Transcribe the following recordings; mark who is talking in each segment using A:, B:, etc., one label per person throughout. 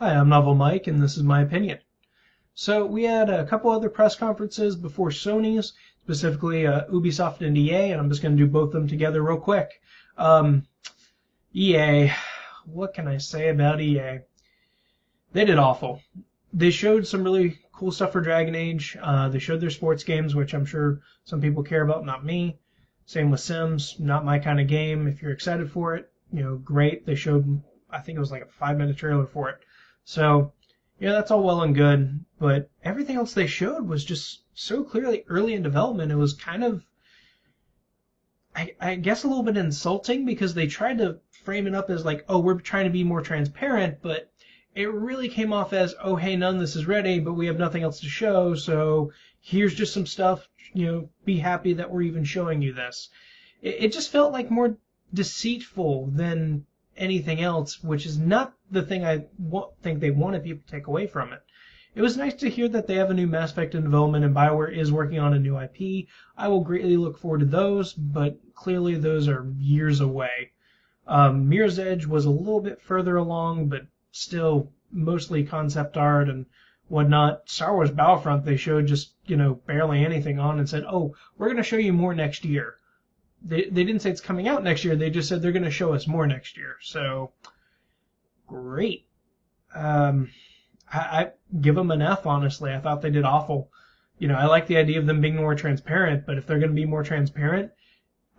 A: Hi, I'm Novel Mike, and this is my opinion. So we had a couple other press conferences before Sony's, specifically Ubisoft and EA, and I'm just going to do both of them together real quick. EA, what can I say about EA? They did awful. They showed some really cool stuff for Dragon Age. They showed their sports games, which I'm sure some people care about, not me. Same with Sims, not my kind of game. If you're excited for it, great. They showed, I think it was like a 5-minute trailer for it. So, that's all well and good, but everything else they showed was just so clearly early in development. It was kind of, I guess, a little bit insulting because they tried to frame it up as like, oh, we're trying to be more transparent, but it really came off as, oh, hey, none of this is ready, but we have nothing else to show, so here's just some stuff, be happy that we're even showing you this. It just felt like more deceitful than anything else, which is not the thing I think they wanted people to take away from it. It was nice to hear that they have a new Mass Effect in development and BioWare is working on a new IP. I will greatly look forward to those, but clearly those are years away. Mirror's Edge was a little bit further along, but still mostly concept art and whatnot. Star Wars Battlefront, they showed just, barely anything on and said, oh, we're going to show you more next year. They didn't say it's coming out next year. They just said they're going to show us more next year. So, great. I give them an F, honestly. I thought they did awful. I like the idea of them being more transparent, but if they're going to be more transparent,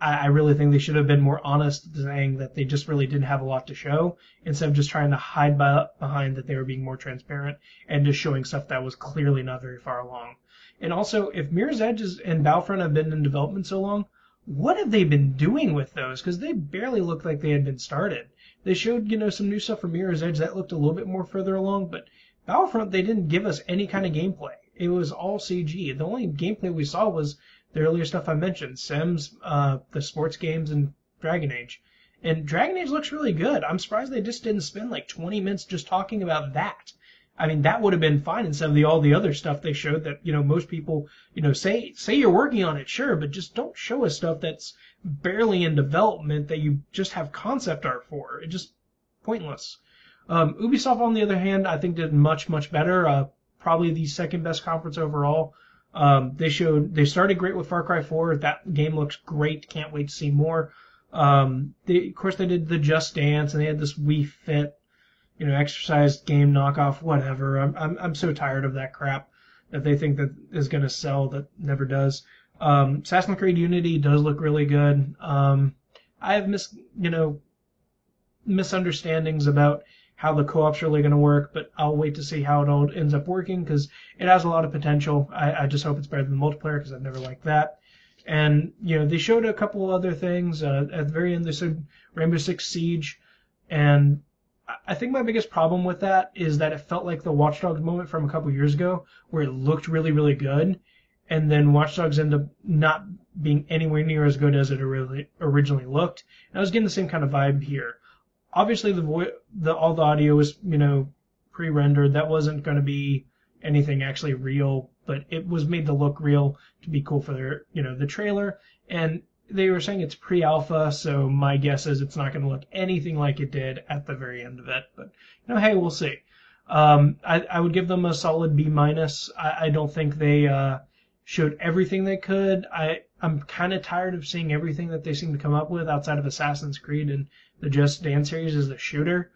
A: I really think they should have been more honest, saying that they just really didn't have a lot to show, instead of just trying to hide behind that they were being more transparent and just showing stuff that was clearly not very far along. And also, if Mirror's Edge and Battlefront have been in development so long, what have they been doing with those? Because they barely looked like they had been started. They showed, some new stuff for Mirror's Edge that looked a little bit more further along, but Battlefront, they didn't give us any kind of gameplay. It was all CG. The only gameplay we saw was the earlier stuff I mentioned, Sims, the sports games, and Dragon Age. And Dragon Age looks really good. I'm surprised they just didn't spend like 20 minutes just talking about that. I mean, that would have been fine instead of all the other stuff they showed that, most people, say you're working on it, sure, but just don't show us stuff that's barely in development that you just have concept art for. It's just pointless. Ubisoft, on the other hand, I think did much, much better. Probably the second best conference overall. They started great with Far Cry 4. That game looks great. Can't wait to see more. Of course, they did the Just Dance, and they had this Wii Fit, exercise game knockoff, whatever. I'm so tired of that crap that they think that is going to sell that never does. Assassin's Creed Unity does look really good. I have misunderstandings about how the co-op's really going to work, but I'll wait to see how it all ends up working because it has a lot of potential. I just hope it's better than multiplayer because I've never liked that. And, they showed a couple other things. At the very end, they showed Rainbow Six Siege, and I think my biggest problem with that is that it felt like the Watch Dogs moment from a couple years ago where it looked really, really good, and then Watch Dogs ended up not being anywhere near as good as it originally looked. And I was getting the same kind of vibe here. Obviously, all the audio was, pre-rendered. That wasn't going to be anything actually real, but it was made to look real to be cool for their, the trailer. And they were saying it's pre-alpha, so my guess is it's not going to look anything like it did at the very end of it. But, hey, we'll see. I would give them a solid B-. I don't think they showed everything they could. I'm kind of tired of seeing everything that they seem to come up with outside of Assassin's Creed and the Just Dance series as a shooter.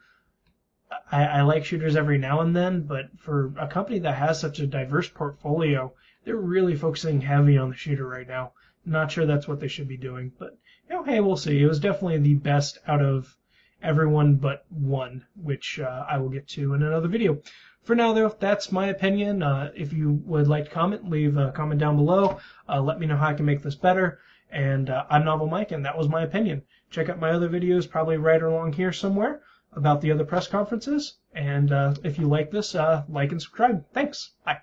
A: I like shooters every now and then, but for a company that has such a diverse portfolio, they're really focusing heavy on the shooter right now. Not sure that's what they should be doing, but hey, we'll see. It was definitely the best out of everyone but one, which I will get to in another video. For now, though, that's my opinion. If you would like to comment, leave a comment down below. Let me know how I can make this better. And I'm Novel Mike, and that was my opinion. Check out my other videos, probably right along here somewhere, about the other press conferences. And if you like this, like and subscribe. Thanks. Bye.